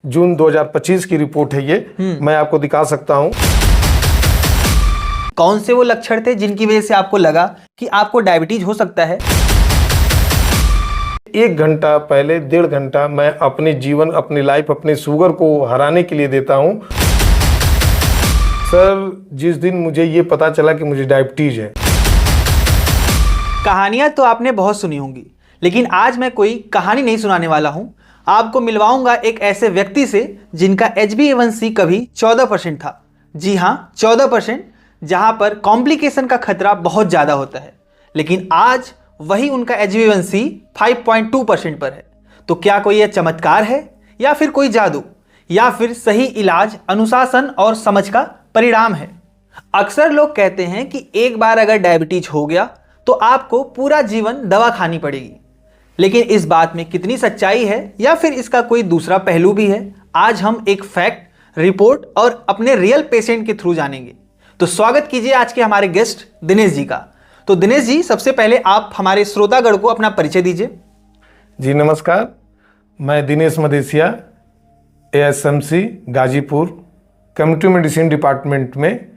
जून 2025 की रिपोर्ट है ये। मैं आपको दिखा सकता हूं। कौन से वो लक्षण थे जिनकी वजह से आपको लगा कि आपको डायबिटीज हो सकता है? 1 घंटा पहले, 1.5 घंटा मैं अपने जीवन, अपनी लाइफ, अपने शुगर को हराने के लिए देता हूं। सर, जिस दिन मुझे ये पता चला कि मुझे डायबिटीज है। कहानियां तो आपने बहुत सुनी होंगी, लेकिन आज मैं कोई कहानी नहीं सुनाने वाला हूं। आपको मिलवाऊंगा एक ऐसे व्यक्ति से जिनका HbA1c कभी 14% था। जी हां, 14%, जहां पर कॉम्प्लिकेशन का खतरा बहुत ज्यादा होता है। लेकिन आज वही उनका HbA1c 5.2% पर है। तो क्या कोई यह चमत्कार है, या फिर कोई जादू, या फिर सही इलाज, अनुशासन और समझ का परिणाम है? अक्सर लोग कहते हैं कि एक बार अगर डायबिटीज हो गया तो आपको पूरा जीवन दवा खानी पड़ेगी। लेकिन इस बात में कितनी सच्चाई है, या फिर इसका कोई दूसरा पहलू भी है? आज हम एक फैक्ट, रिपोर्ट और अपने रियल पेशेंट के थ्रू जानेंगे। तो स्वागत कीजिए आज के हमारे गेस्ट दिनेश जी का। तो दिनेश जी, सबसे पहले आप हमारे श्रोतागण को अपना परिचय दीजिए। जी नमस्कार, मैं Dinesh Madesiya, ASMC Ghazipur community medicine department में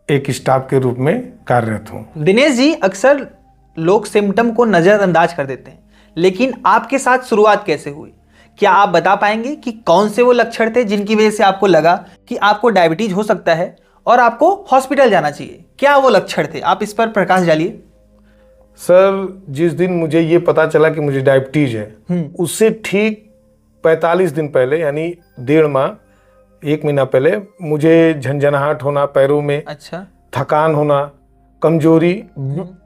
एक स्टाफ के रूप में कार्यरत हूँ। दिनेश जी, अक्सर लोग सिम्टम को नज़रअंदाज कर देते हैं, लेकिन आपके साथ शुरुआत कैसे हुई? क्या आप बता पाएंगे कि कौन से वो लक्षण थे जिनकी वजह से आपको लगा कि आपको डायबिटीज हो सकता है और आपको हॉस्पिटल जाना चाहिए? क्या वो लक्षण थे, आप इस पर प्रकाश डालिए। सर, जिस दिन मुझे ये पता चला कि मुझे डायबिटीज है, उससे ठीक 45 दिन पहले, यानी 1.5 माह, 1 महीना पहले मुझे झंझनाहट होना पैरों में, अच्छा, थकान होना, कमजोरी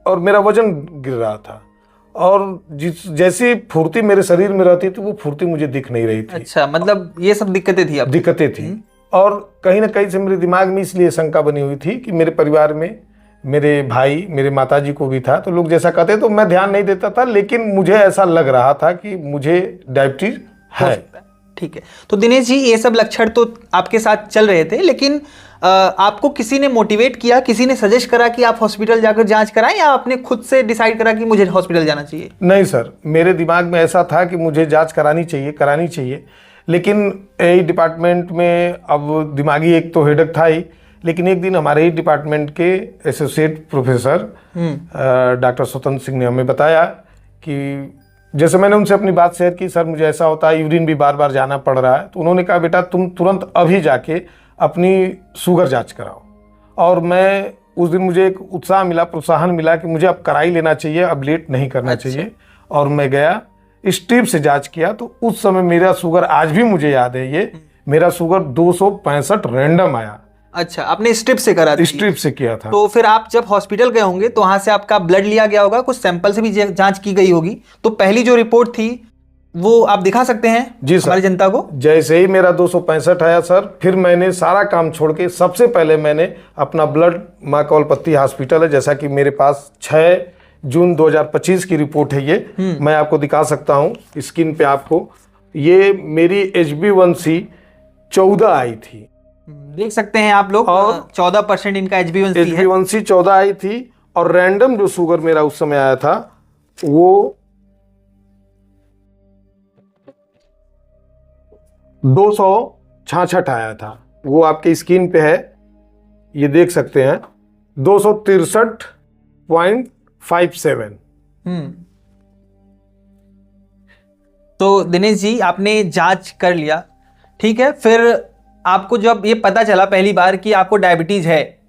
और मेरा वजन गिर रहा था। और जैसी फुर्ती मेरे शरीर में रहती थी, वो फुर्ती मुझे दिख नहीं रही थी। अच्छा, मतलब ये सब दिक्कतें थी? अब दिक्कतें थी। और कहीं ना कहीं से मेरे दिमाग में इसलिए शंका बनी हुई थी कि मेरे परिवार में मेरे भाई, मेरे माताजी को भी था, तो लोग जैसा कहते तो मैं ध्यान नहीं देता था, लेकिन मुझे ऐसा लग रहा था कि मुझे डायबिटीज है। ठीक है। तो दिनेश जी, ये सब लक्षण तो आपके साथ चल रहे थे, लेकिन आपको किसी ने मोटिवेट किया, किसी ने सजेस्ट करा कि आप हॉस्पिटल जाकर जांच कराएं, या आपने खुद से डिसाइड करा कि मुझे हॉस्पिटल जाना चाहिए? नहीं सर, मेरे दिमाग में ऐसा था कि मुझे जांच करानी चाहिए। लेकिन यही डिपार्टमेंट में अब दिमागी एक तो हेडक था ही, लेकिन एक दिन हमारे ही डिपार्टमेंट के एसोसिएट प्रोफेसर डॉक्टर स्वतंत्र सिंह ने हमें बताया कि जैसे मैंने उनसे अपनी बात शेयर की, सर मुझे ऐसा होता है, यूरिन भी बार बार जाना पड़ रहा है। तो उन्होंने कहा, बेटा तुम तुरंत अभी जाके अपनी शुगर जांच कराओ। और मैं उस दिन, मुझे एक उत्साह मिला, प्रोत्साहन मिला कि मुझे अब करा ही लेना चाहिए, अब लेट नहीं करना चाहिए। और मैं गया, स्ट्रिप से जांच किया, तो उस समय मेरा शुगर, आज भी मुझे याद है ये, मेरा शुगर 265 रैंडम आया। अच्छा, आपने स्ट्रिप से करा थी? स्ट्रिप से किया था। तो फिर आप जब हॉस्पिटल गए होंगे तो वहां से आपका ब्लड लिया गया होगा, कुछ सैंपल से भी जांच की गई होगी, तो पहली जो रिपोर्ट थी वो आप दिखा सकते हैं जी सर, हमारी जनता को? जैसे ही मेरा 265 आया सर, फिर मैंने सारा काम छोड़ के सबसे पहले मैंने अपना ब्लड, माँ कौलपत्ती हॉस्पिटल है, जैसा कि मेरे पास 6 जून 2025 की रिपोर्ट है ये। मैं आपको दिखा सकता हूँ स्क्रीन पे आपको। ये मेरी HbA1c 14 आई थी, देख सकते हैं आप लोग। और 14% इनका HbA1c 14 आई थी। और रैंडम जो शुगर मेरा उस समय आया था वो 266 आया था। वो आपके स्क्रीन पे है, ये देख सकते हैं, 263.57। तो दिनेश जी, आपने जांच कर लिया, ठीक है। फिर आपको जब ये पता चला पहली बार कि आपको डायबिटीज है,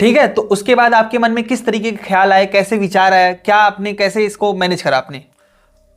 ठीक है, तो उसके बाद आपके मन में किस तरीके के ख्याल आए, कैसे विचार आया, क्या आपने, कैसे इसको मैनेज करा आपने?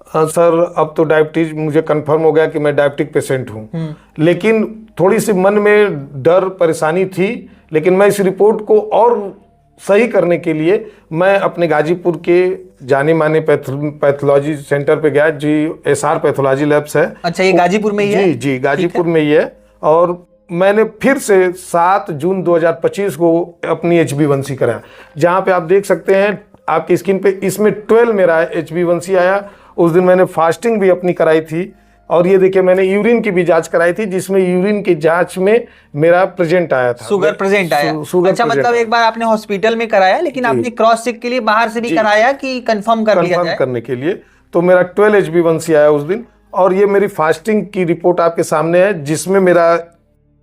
सर, अब तो डायबिटीज मुझे कंफर्म हो गया कि मैं डायबिटिक पेशेंट हूँ, लेकिन थोड़ी सी मन में डर, परेशानी थी। लेकिन मैं इस रिपोर्ट को और सही करने के लिए मैं अपने गाजीपुर के जाने माने पैथोलॉजी सेंटर पे गया, जी SR पैथोलॉजी लैब्स है। अच्छा, ये गाजीपुर में ही है? जी, गाजीपुर में ही है। और मैंने फिर से 7 जून 2025 को अपनी HbA1c कराया, जहाँ पे आप देख सकते हैं आपकी स्क्रीन पे, इसमें 12 मेरा HbA1c आया। उस दिन मैंने फास्टिंग भी अपनी कराई थी। और ये देखिए, मैंने यूरिन की भी जांच कराई थी, जिसमें यूरिन की जांच में मेरा प्रेजेंट आया था, शुगर प्रेजेंट आया। अच्छा, मतलब एक बार आपने हॉस्पिटल में कराया, लेकिन आपने क्रॉस चेक के लिए बाहर से भी कराया कि कंफर्म कर लिया जाए? करने के लिए। तो मेरा 12 HbA1c आया उस दिन। और ये मेरी फास्टिंग की रिपोर्ट आपके सामने है, जिसमें मेरा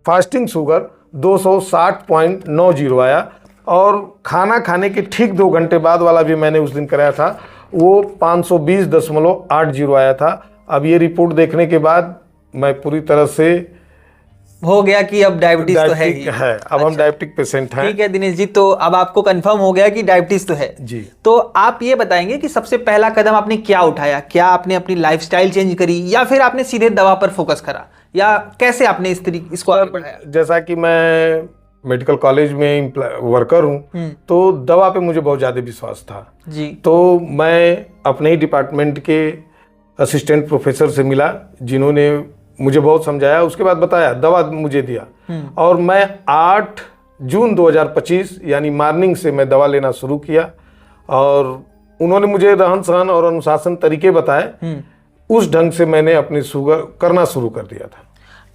फास्टिंग शुगर 260.90 आया, और खाना खाने के ठीक 2 घंटे बाद वाला भी मैंने उस दिन कराया था, वो 520.80 आया था। अब ये रिपोर्ट देखने के बाद मैं पूरी तरह से हो गया कि अब डायबिटीज तो है ही। है। अब हम डायबिटिक पेशेंट हैं। ठीक है दिनेश जी, तो अब आपको कंफर्म हो गया कि डायबिटीज तो है जी। तो आप ये बताएंगे कि सबसे पहला कदम आपने क्या उठाया? क्या आपने अपनी लाइफस्टाइल चेंज करी या फिर आपने सीधे दवा पर फोकस करा, या कैसे आपने इसको आगे बढ़ाया? जैसा कि मैं मेडिकल कॉलेज में वर्कर हूँ, तो दवा पे मुझे बहुत ज़्यादा विश्वास था जी। तो मैं अपने ही डिपार्टमेंट के असिस्टेंट प्रोफेसर से मिला, जिन्होंने मुझे बहुत समझाया, उसके बाद बताया, दवा मुझे दिया, और मैं 8 जून 2025 यानी मॉर्निंग से मैं दवा लेना शुरू किया, और उन्होंने मुझे रहन सहन और अनुशासन तरीके बताए, उस ढंग से मैंने अपनी शुगर करना शुरू कर दिया था।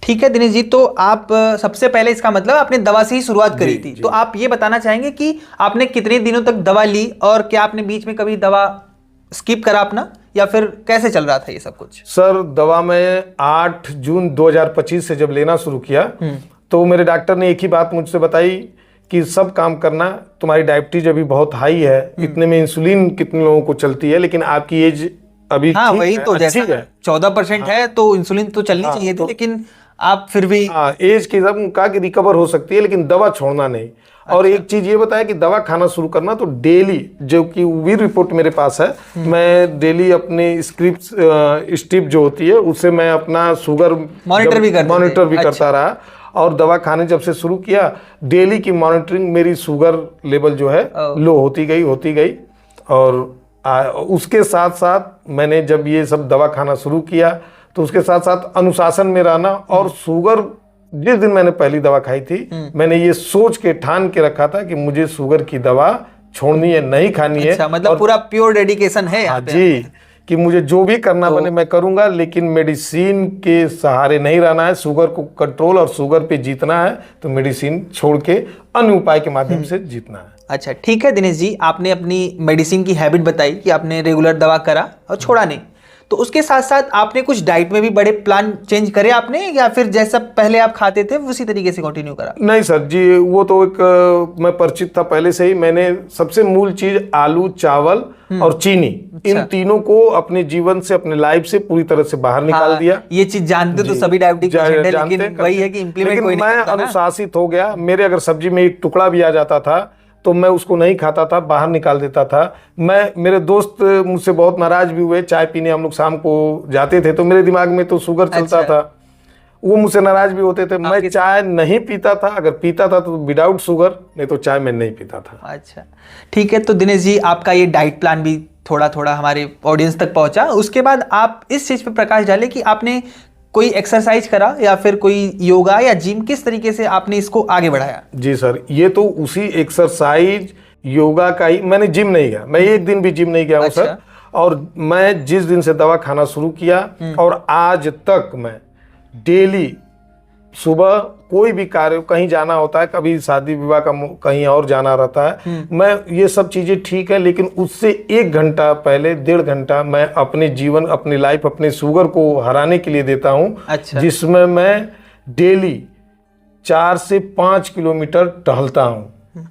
ठीक है दिनेश जी, तो आप सबसे पहले इसका मतलब आपने दवा से ही शुरुआत करी थी, तो आप ये बताना चाहेंगे कि आपने कितने दिनों तक दवा ली, और क्या आपने बीच में कभी दवा स्किप करा अपना, या फिर कैसे चल रहा था ये सब कुछ? सर, दवा मैं 8 जून 2025 से जब लेना शुरू किया, तो मेरे डॉक्टर ने एक ही बात मुझसे बताई कि सब काम करना, तुम्हारी डायबिटीज अभी बहुत हाई है, इतने में इंसुलिन कितने लोगों को चलती है, लेकिन आपकी एज अभी हाँ वही तो, जैसा 14% है तो इंसुलिन तो चलनी चाहिए थी, लेकिन आप फिर भी एज के हिसाब कहा कि रिकवर हो सकती है, लेकिन दवा छोड़ना नहीं। और एक चीज ये बताया कि दवा खाना शुरू करना, तो डेली, जो कि भी रिपोर्ट मेरे पास है, मैं डेली अपने स्ट्रिप जो होती है उससे मैं अपना शुगर मॉनिटर भी करता रहा, और दवा खाने जब से शुरू किया, डेली की मॉनिटरिंग, मेरी शुगर लेवल जो है लो होती गई। और उसके साथ साथ मैंने जब ये सब दवा खाना शुरू किया, तो उसके साथ साथ अनुशासन में रहना, और शुगर जिस दिन मैंने पहली दवा खाई थी, मैंने ये सोच के ठान के रखा था कि मुझे शुगर की दवा छोड़नी है, नहीं खानी है। मतलब पूरा प्योर डेडिकेशन है। हाँ जी, कि मुझे जो भी करना बने मैं करूंगा, लेकिन मेडिसिन के सहारे नहीं रहना है। शुगर को कंट्रोल और शुगर पे जीतना है, तो मेडिसिन छोड़ के अन्य उपाय के माध्यम से जीतना है। अच्छा ठीक है दिनेश जी, आपने अपनी मेडिसिन की हैबिट बताई कि आपने रेगुलर दवा करा और छोड़ा नहीं, तो उसके साथ साथ आपने कुछ डाइट में भी बड़े प्लान चेंज करे आपने, या फिर जैसा पहले आप खाते थे उसी तरीके से कंटिन्यू करा? नहीं सर जी, वो तो एक मैं परिचित था पहले से ही। मैंने सबसे मूल चीज आलू, चावल और चीनी, इन तीनों को अपने जीवन से, अपने लाइफ से पूरी तरह से बाहर निकाल दिया। ये चीज जानते तो सभी डायबिटिक पेशेंट है, लेकिन वही है कि इम्प्लीमेंट कोई नहीं मैं अनुशासित हो गया। मेरे अगर सब्जी में एक टुकड़ा भी आ जाता था तो मैं उसको नहीं खाता था, बाहर निकाल देता था। मेरे दोस्त मुझसे बहुत नाराज भी हुए, चाय पीने हम लोग शाम को जाते थे, तो मेरे दिमाग में तो शुगर चलता था, वो मुझसे नाराज भी होते थे। मैं चाय नहीं पीता था, अगर पीता था तो विदाउट शुगर, नहीं तो चाय मैं नहीं पीता था। अच्छा ठीक है, तो दिनेश जी आपका ये डाइट प्लान भी थोड़ा थोड़ा हमारे ऑडियंस तक पहुंचा। उसके बाद आप इस चीज पे प्रकाश डालें कि आपने कोई एक्सरसाइज करा या फिर कोई योगा या जिम, किस तरीके से आपने इसको आगे बढ़ाया? जी सर, ये तो उसी एक्सरसाइज योगा का ही, मैंने जिम नहीं गया, मैं एक दिन भी जिम नहीं गया हूँ सर। और मैं जिस दिन से दवा खाना शुरू किया और आज तक मैं डेली सुबह कोई भी कार्य, कहीं जाना होता है, कभी शादी विवाह का कहीं और जाना रहता है, मैं ये सब चीजें ठीक है, लेकिन उससे 1 घंटा पहले, 1.5 घंटा मैं अपने जीवन, अपनी लाइफ, अपने शुगर को हराने के लिए देता हूँ। अच्छा। जिसमें मैं डेली 4 से 5 किलोमीटर टहलता हूँ।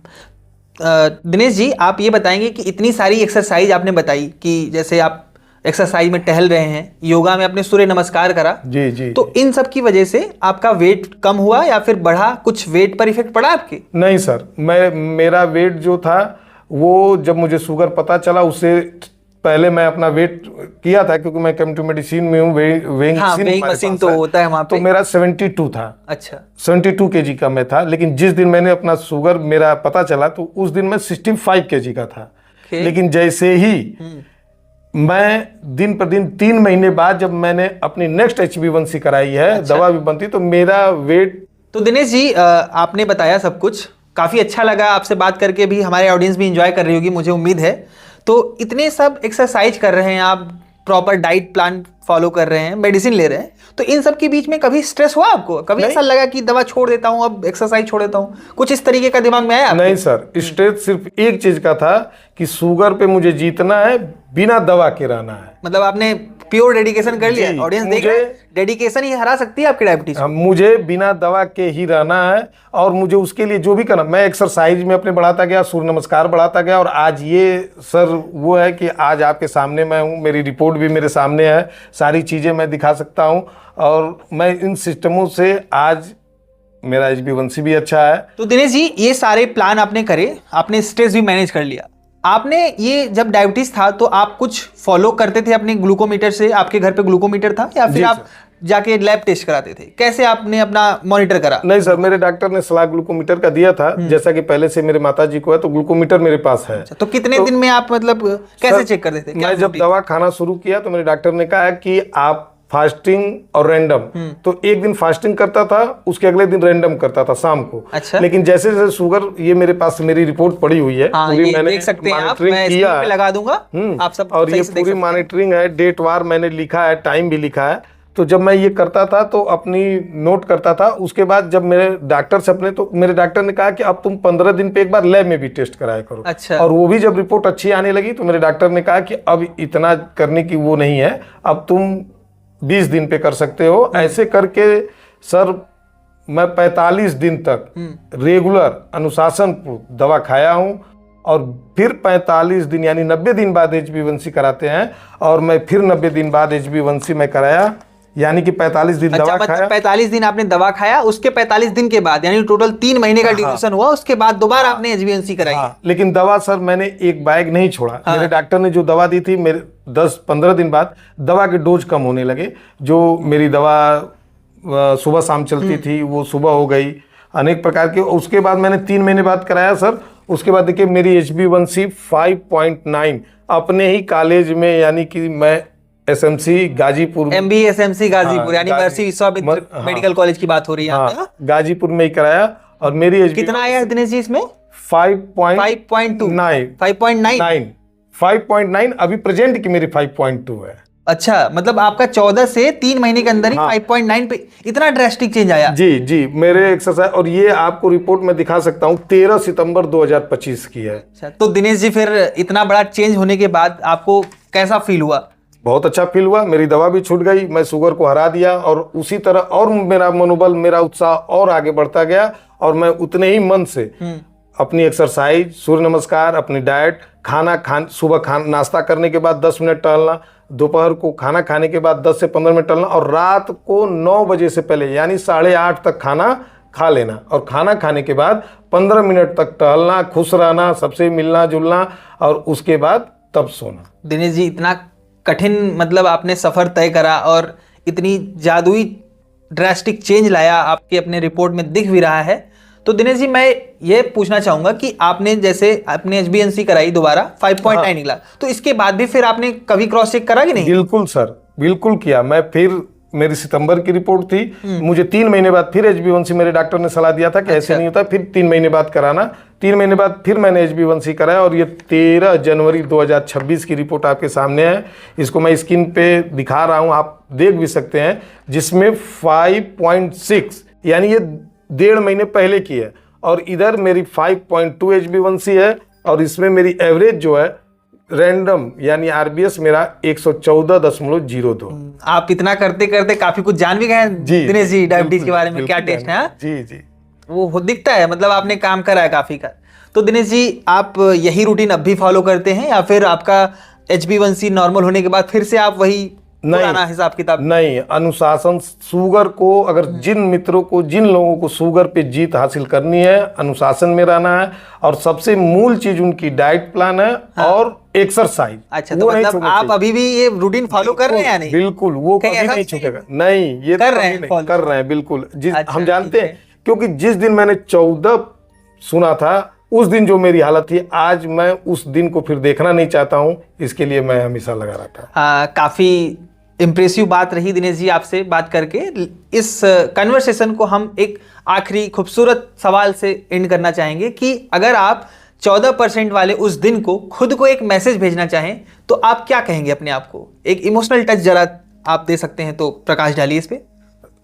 दिनेश जी आप ये बताएंगे कि इतनी सारी एक्सरसाइज आपने बताई कि जैसे आप एक्सरसाइज में टहल रहे हैं, योगा में आपने सूर्य नमस्कार करा, जी जी, तो इन सब की वजह से आपका वेट कम हुआ या फिर बढ़ा? कुछ वेट पर इफेक्ट पड़ा आपके? नहीं सर, मेरा वेट जो था, वो जब मुझे शुगर पता चला उससे पहले मैं अपना वेट किया था, क्योंकि मैं केमिस्ट्री मेडिसिन में हूँ, वेइंग मशीन तो होता है वहाँ पे। तो मेरा 72 था। अच्छा, 72 kg का मैं था, लेकिन जिस दिन मैंने अपना शुगर मेरा पता चला तो उस दिन मैं 65 kg का था। लेकिन जैसे ही मैं दिन पर दिन 3 महीने बाद जब मैंने अपनी नेक्स्ट HbA1c कराई है, अच्छा। दवा भी बनती, तो मेरा वेट। तो दिनेश जी आपने बताया सब कुछ, काफी अच्छा लगा आपसे बात करके, भी हमारे ऑडियंस भी एंजॉय कर रही होगी मुझे उम्मीद है। तो इतने सब एक्सरसाइज कर रहे हैं आप, प्रॉपर डाइट प्लान फॉलो कर रहे हैं, मेडिसिन ले रहे हैं, तो इन सब के बीच में कभी स्ट्रेस हुआ आपको? कभी ऐसा लगा कि दवा छोड़ देता हूं, अब एक्सरसाइज छोड़ देता हूं, कुछ इस तरीके का दिमाग में आया आपके? नहीं सर, स्ट्रेस सिर्फ एक चीज का था कि शुगर पे मुझे जीतना है, बिना दवा के रहना है। मतलब आपने प्योर डेडिकेशन कर लिया। ऑडियंस देख रहे हैं, डेडिकेशन ही हरा सकती है आपकी डायबिटीज। मुझे बिना दवा के ही रहना है और मुझे उसके लिए जो भी करना, मैं एक्सरसाइज में अपने बढ़ाता गया, सूर्य नमस्कार बढ़ाता गया, और आज ये सर वो है कि आज आपके सामने मैं हूँ, मेरी रिपोर्ट भी मेरे सामने है, सारी चीज़ें मैं दिखा सकता हूँ, और मैं इन सिस्टमों से आज मेरा HbA1c भी अच्छा है। तो दिनेश जी, ये सारे प्लान आपने करे, आपने स्ट्रेस भी मैनेज कर लिया, आपने ये जब डायबिटीज था तो आप कुछ फॉलो करते थे अपने ग्लूकोमीटर से? आपके घर पे ग्लूकोमीटर था या फिर आप जाके लैब टेस्ट कराते थे? कैसे आपने अपना मॉनिटर करा? नहीं सर, मेरे डॉक्टर ने सलाह ग्लूकोमीटर का दिया था, जैसा कि पहले से मेरे माताजी को है, तो ग्लूकोमीटर मेरे पास है। तो कितने दिन में आप मतलब कैसे चेक करते थे? मैं जब दवा खाना शुरू किया तो मेरे डॉक्टर ने कहा कि आप फास्टिंग और रैंडम, तो एक दिन फास्टिंग करता था, उसके अगले दिन रैंडम करता था शाम को। अच्छा। लेकिन जैसे जैसे शुगर, ये मेरे पास मेरी रिपोर्ट पड़ी हुई है, पूरी मैंने देख सकते हैं आप, मैं मॉनिटरिंग स्क्रीन किया पे लगा दूंगा, आप सब और ये सही से देख पूरी सकते हैं। मॉनिटरिंग है, डेट वार मैंने लिखा है, टाइम भी लिखा है। तो जब मैं ये करता था तो अपनी नोट करता था। उसके बाद जब मेरे डॉक्टर से अपने, तो मेरे डॉक्टर ने कहा कि अब तुम 15 दिन पे एक बार लैब में भी टेस्ट कराया करो। अच्छा। और वो भी जब रिपोर्ट अच्छी आने लगी तो मेरे डॉक्टर ने कहा कि अब इतना करने की वो नहीं है, अब तुम 20 दिन पे कर सकते हो। ऐसे करके सर मैं 45 दिन तक रेगुलर अनुशासन दवा खाया हूँ, और फिर 45 दिन यानी 90 दिन बाद HbA1c कराते हैं, और मैं फिर 90 दिन बाद HbA1c मैं कराया, यानी कि 45 दिन दवा खाया। 45 दिन आपने दवा खाया, उसके 45 दिन के बाद यानी टोटल 3 महीने का ड्यूरेशन हुआ, उसके बाद दोबारा आपने HbA1c कराई। लेकिन दवा सर मैंने एक बैग नहीं छोड़ा। मेरे डॉक्टर ने जो दवा दी थी, मेरे 10-15 दिन बाद दवा के डोज कम होने लगे। जो मेरी दवा सुबह शाम चलती थी वो सुबह हो गई, अनेक प्रकार के। उसके बाद मैंने 3 महीने बाद कराया सर। उसके बाद देखिए मेरी HbA1c 5.9 अपने ही कॉलेज में, यानी कि मैं SMC Ghazipur, MB SMC Ghazipur, यानी महर्षि विश्वविद्यालय मेडिकल कॉलेज की बात हो रही है यहाँ पे, गाजीपुर में ही कराया। और मेरी कितना आया दिनेश जी इसमें? 5.9 5.9 अभी प्रेजेंट की मेरी 5.2 है। अच्छा, मतलब आपका 14 से 3 महीने के अंदर ही 5.9 पे इतना ड्रास्टिक चेंज आया? जी जी, मेरे एक्सरसाइज, और ये आपको रिपोर्ट में दिखा सकता हूँ, 13 सितंबर 2025 की है। अच्छा, तो दिनेश जी फिर इतना बड़ा चेंज होने के बाद आपको कैसा फील हुआ? बहुत अच्छा फील हुआ। मेरी दवा भी छूट गई, मैं शुगर को हरा दिया, और उसी तरह और मेरा मनोबल, मेरा उत्साह और आगे बढ़ता गया, और मैं उतने ही मन से अपनी एक्सरसाइज, सूर्य नमस्कार, अपनी डाइट, सुबह नाश्ता करने के बाद 10 मिनट टहलना, दोपहर को खाना खाने के बाद 10 से 15 मिनट टहलना, और रात को 9 बजे से पहले यानी 8:30 तक खाना खा लेना, और खाना खाने के बाद 15 मिनट तक टहलना, खुश रहना, सबसे मिलना जुलना, और उसके बाद तब सोना। दिनेश जी, इतना कठिन मतलब आपने सफर तय करा और इतनी जादुई ड्रास्टिक चेंज लाया, आपके अपने रिपोर्ट में दिख भी रहा है। तो दिनेश जी, मैं ये पूछना चाहूंगा कि आपने जैसे अपने HbA1c कराई, दोबारा 5.9 निकला, तो इसके बाद भी फिर आपने कभी क्रॉस चेक करा कि नहीं? बिल्कुल सर, बिल्कुल किया। मैं फिर, मेरी सितंबर की रिपोर्ट थी, मुझे 3 महीने बाद फिर HbA1c, मेरे डॉक्टर ने सलाह दिया था कि ऐसे नहीं होता, फिर 3 महीने बाद कराना। 3 महीने बाद फिर मैंने HbA1c कराया, और ये 13 जनवरी 2026 की रिपोर्ट आपके सामने है। इसको मैं स्क्रीन पे दिखा रहा हूँ, आप देख भी सकते हैं, जिसमें 5.6 यानी ये 1.5 महीने पहले की है, और इधर मेरी 5.2 HbA1c है, और इसमें मेरी एवरेज जो है रैंडम यानी RBS मेरा 114.02। आप इतना करते करते काफी कुछ जान भी गए दिनेश जी डायबिटीज के बारे में, क्या टेस्ट है? जी जी, वो दिखता है, मतलब आपने काम करा है काफी का। तो दिनेश जी, आप यही रूटीन अब भी फॉलो करते हैं, या फिर आपका HbA1c नॉर्मल होने के बाद फिर से आप वही पुराना हिसाब किताब? नहीं, अनुशासन। शुगर को, अगर जिन मित्रों को, जिन लोगों को शुगर पे जीत हासिल करनी है, अनुशासन में रहना है, और सबसे मूल चीज उनकी डाइट प्लान है और एक्सरसाइज। अच्छा, तो मतलब आप अभी भी ये रूटीन फॉलो कर रहे हैं या नहीं? बिल्कुल, वो कभी नहीं छूटेगा। नहीं, ये कर रहे हैं बिल्कुल। हम जानते हैं, क्योंकि जिस दिन मैंने 14 सुना था, उस दिन जो मेरी हालत थी, आज मैं उस दिन को फिर देखना नहीं चाहता हूं, इसके लिए मैं हमेशा लगा रहता हूं। काफी इम्प्रेसिव बात रही दिनेश जी आपसे बात करके। इस कन्वर्सेशन को हम एक आखिरी खूबसूरत सवाल से एंड करना चाहेंगे कि अगर आप 14% वाले उस दिन को खुद को एक मैसेज भेजना चाहें तो आप क्या कहेंगे अपने आप को? एक इमोशनल टच जरा आप दे सकते हैं तो प्रकाश डालिए इस पे।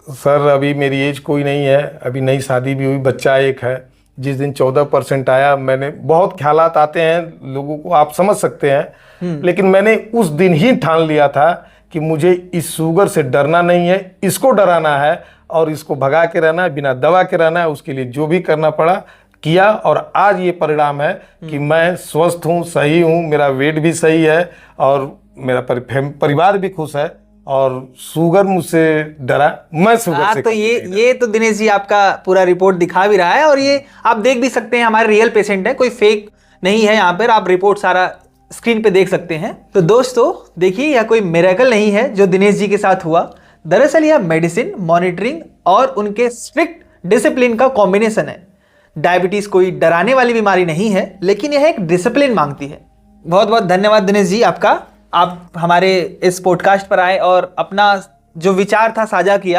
सर अभी मेरी एज कोई नहीं है, अभी नई शादी भी हुई, बच्चा एक है। जिस दिन 14% आया, मैंने बहुत ख्यालात आते हैं लोगों को, आप समझ सकते हैं, लेकिन मैंने उस दिन ही ठान लिया था कि मुझे इस शुगर से डरना नहीं है, इसको डराना है और इसको भगा के रहना है, बिना दवा के रहना है। उसके लिए जो भी करना पड़ा किया और आज ये परिणाम है कि मैं स्वस्थ हूँ, सही हूँ, मेरा वेट भी सही है और मेरा परिवार भी खुश है और शुगर मुझसे डरा, मैं शुगर से तो ये तो दिनेश जी आपका पूरा रिपोर्ट दिखा भी रहा है और ये आप देख भी सकते हैं, हमारे रियल पेशेंट है, कोई फेक नहीं है यहाँ पर। आप रिपोर्ट सारा स्क्रीन पे देख सकते हैं। तो दोस्तों देखिए, यह कोई मिरेकल नहीं है जो दिनेश जी के साथ हुआ। दरअसल यह मेडिसिन, मॉनिटरिंग और उनके स्ट्रिक्ट डिसिप्लिन का कॉम्बिनेशन है। डायबिटीज कोई डराने वाली बीमारी नहीं है, लेकिन यह एक डिसिप्लिन मांगती है। बहुत बहुत धन्यवाद दिनेश जी आपका, आप हमारे इस पॉडकास्ट पर आए और अपना जो विचार था साझा किया।